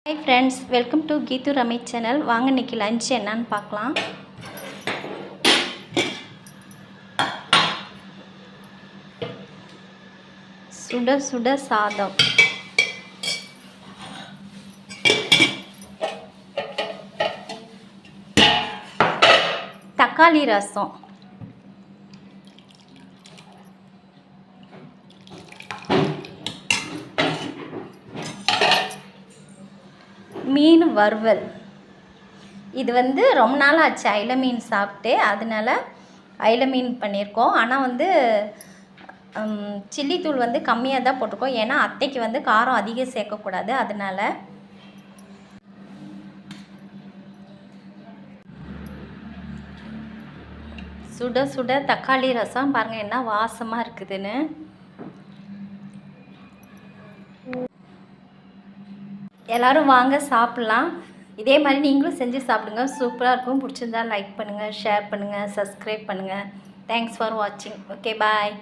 Hi friends, welcome to Geethu Ramit channel. வாங்க இன்னைக்கு lunch என்னன்னு பார்க்கலாம். சுட சுட சாதம், தக்காளி ரசம், மீன் வறுவல். இது ரொம்ப நாள் ஆச்சு அயில மீன் சாப்பிட்டு, அதனால அயில மீன் பண்ணியிருக்கோம். ஆனால் சில்லி தூள் கம்மியாக தான் போட்டிருக்கோம், ஏன்னா அத்தைக்கு காரம் அதிகம் சேர்க்கக்கூடாது. அதனால சுட சுட தக்காளி ரசம் பாருங்கள் என்ன வாசமாக இருக்குதுன்னு. எல்லோரும் வாங்க சாப்பிட்லாம். இதே மாதிரி நீங்களும் செஞ்சு சாப்பிடுங்க, சூப்பராக இருக்கும். பிடிச்சிருந்தா லைக் பண்ணுங்கள், ஷேர் பண்ணுங்கள், சப்ஸ்கிரைப் பண்ணுங்கள். தேங்க்ஸ் ஃபார் வாட்சிங். ஓகே, பாய்.